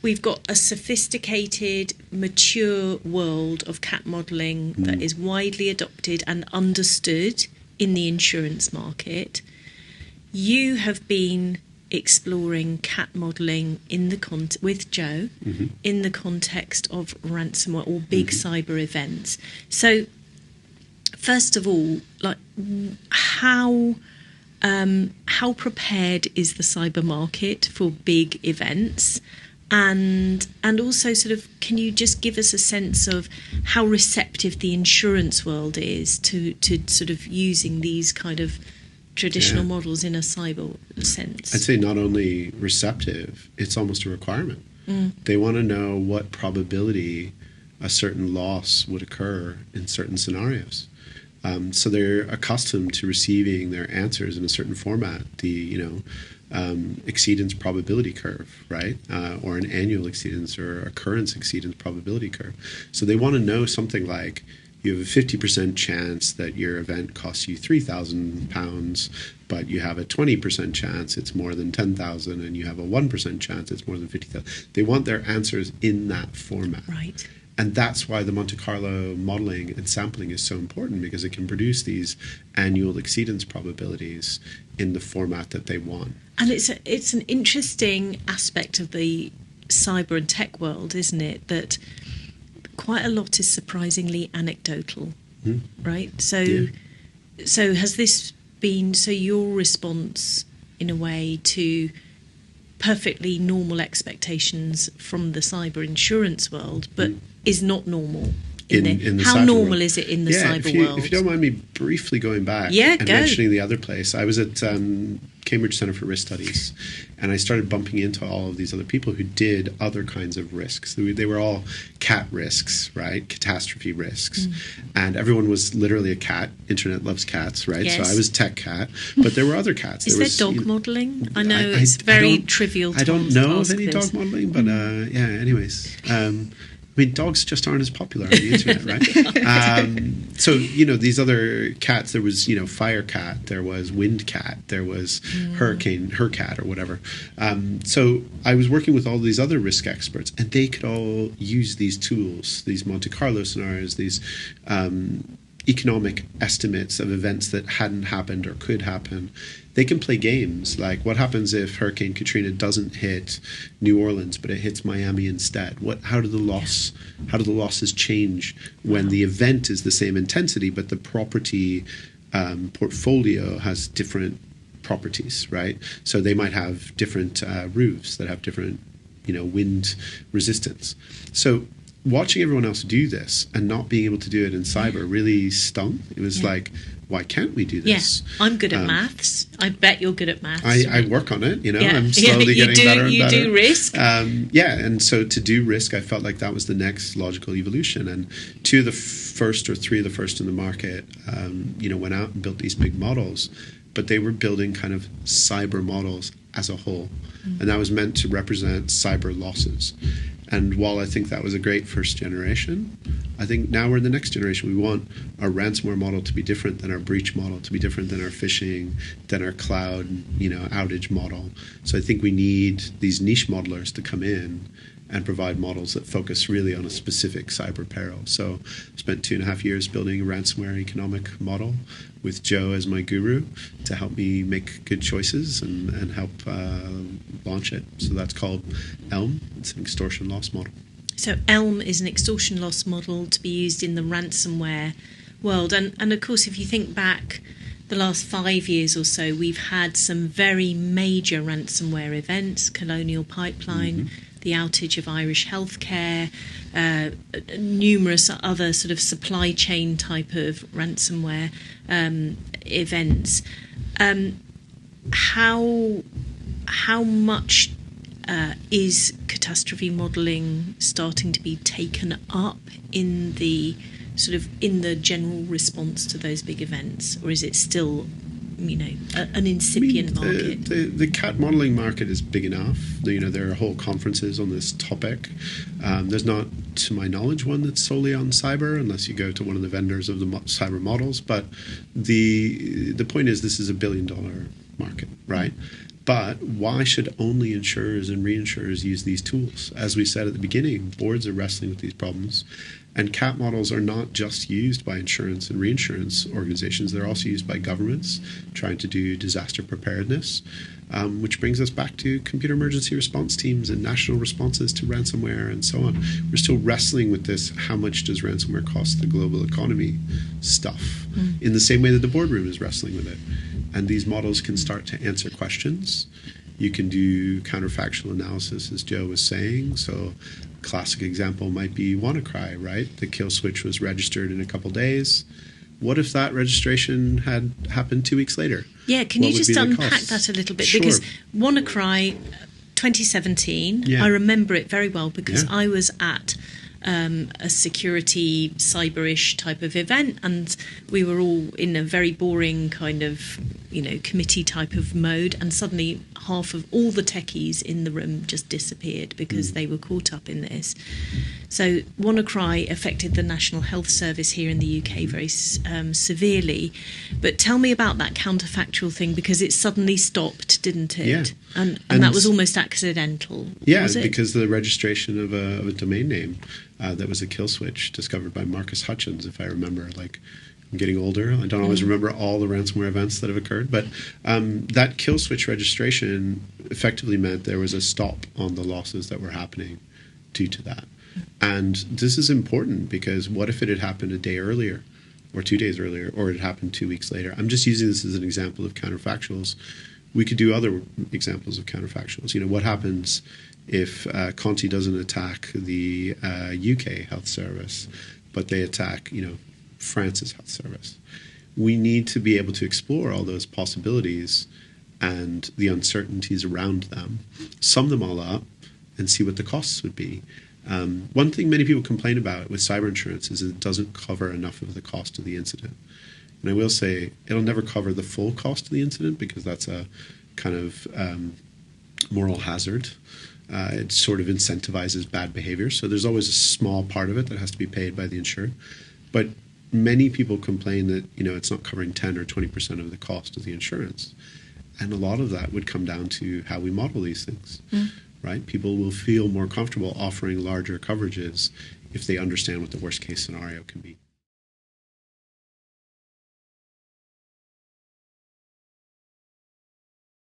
we've got a sophisticated, mature world of cat modelling that is widely adopted and understood in the insurance market. You have been exploring cat modelling with Joe in the context of ransomware or big cyber events. So, first of all, like, how prepared is the cyber market for big events? And also, sort of, can you just give us a sense of how receptive the insurance world is to sort of using these kind of traditional models in a cyber sense? I'd say not only receptive, it's almost a requirement. They want to know what probability a certain loss would occur in certain scenarios. So they're accustomed to receiving their answers in a certain format, the exceedance probability curve, right? Or an annual exceedance or occurrence exceedance probability curve. So they want to know something like, you have a 50% chance that your event costs you £3,000, but you have a 20% chance it's more than 10,000, and you have a 1% chance it's more than 50,000. They want their answers in that format. Right. And that's why the Monte Carlo modeling and sampling is so important, because it can produce these annual exceedance probabilities in the format that they want. And it's an interesting aspect of the cyber and tech world, isn't it, that quite a lot is surprisingly anecdotal, right? So has this been your response in a way to perfectly normal expectations from the cyber insurance world, but is not normal in the how normal world. Is it in the cyber world? If you don't mind me briefly going back and mentioning the other place, I was at Cambridge Centre for Risk Studies, and I started bumping into all of these other people who did other kinds of risks. They were all cat risks, right? Catastrophe risks. And everyone was literally a cat. Internet loves cats, right? Yes. So I was tech cat, but there were other cats. Is there dog modelling? I know it's very trivial. I don't know of any dog modelling, but anyways. I mean, dogs just aren't as popular on the internet, right? So, these other cats, there was, fire cat, there was wind cat, there was hurricane, her cat or whatever. So I was working with all these other risk experts, and they could all use these tools, these Monte Carlo scenarios, these economic estimates of events that hadn't happened or could happen. They can play games like, what happens if Hurricane Katrina doesn't hit New Orleans but it hits Miami instead? How do the losses change when the event is the same intensity but the property portfolio has different properties, right? So they might have different roofs that have different wind resistance. So watching everyone else do this and not being able to do it in cyber really stung. It was like, why can't we do this? Yeah, I'm good at maths. I bet you're good at maths. I work on it, I'm slowly getting better and better. You do risk? And so to do risk, I felt like that was the next logical evolution. And two of the first or three of the first in the market, went out and built these big models, but they were building kind of cyber models as a whole. And that was meant to represent cyber losses. And while I think that was a great first generation, I think now we're in the next generation. We want our ransomware model to be different than our breach model, to be different than our phishing, than our cloud, outage model. So I think we need these niche modelers to come in and provide models that focus really on a specific cyber peril. So I spent 2.5 years building a ransomware economic model with Joe as my guru to help me make good choices and help launch it. So that's called ELM. It's an extortion loss model. So ELM is an extortion loss model to be used in the ransomware world. And of course, if you think back the last 5 years or so, we've had some very major ransomware events, Colonial Pipeline, the outage of Irish healthcare, numerous other sort of supply chain type of ransomware events. How much is catastrophe modelling starting to be taken up in the general response to those big events, or is it still an incipient market? The cat modelling market is big enough. There are whole conferences on this topic. There's not, to my knowledge, one that's solely on cyber, unless you go to one of the vendors of the cyber models. But the point is, this is $1 billion market, right? But why should only insurers and reinsurers use these tools? As we said at the beginning, boards are wrestling with these problems. And CAT models are not just used by insurance and reinsurance organizations. They're also used by governments trying to do disaster preparedness, which brings us back to computer emergency response teams and national responses to ransomware and so on. We're still wrestling with this, how much does ransomware cost the global economy stuff, in the same way that the boardroom is wrestling with it. And these models can start to answer questions. You can do counterfactual analysis, as Joe was saying. So a classic example might be WannaCry, right? The kill switch was registered in a couple days. What if that registration had happened 2 weeks later? Yeah, can you just unpack that a little bit? Sure. Because WannaCry 2017, Yeah. I remember it very well because Yeah. I was at a security cyber-ish type of event, and we were all in a very boring kind of, committee type of mode, and suddenly half of all the techies in the room just disappeared because they were caught up in this. So WannaCry affected the National Health Service here in the UK very severely. But tell me about that counterfactual thing, because it suddenly stopped, didn't it? Yeah. And that was almost accidental. Yeah, was it? because the registration of a domain name that was a kill switch discovered by Marcus Hutchins, if I remember. I'm getting older. I don't always remember all the ransomware events that have occurred, but that kill switch registration effectively meant there was a stop on the losses that were happening due to that. And this is important because what if it had happened a day earlier or 2 days earlier, or it happened 2 weeks later? I'm just using this as an example of counterfactuals. We could do other examples of counterfactuals. What happens if Conti doesn't attack the UK health service, but they attack, France's health service? We need to be able to explore all those possibilities and the uncertainties around them, sum them all up, and see what the costs would be. One thing many people complain about with cyber insurance is it doesn't cover enough of the cost of the incident. And I will say it'll never cover the full cost of the incident because that's a kind of moral hazard. It sort of incentivizes bad behavior. So there's always a small part of it that has to be paid by the insurer. But many people complain that, it's not covering 10 or 20% of the cost of the insurance. And a lot of that would come down to how we model these things, right? People will feel more comfortable offering larger coverages if they understand what the worst case scenario can be.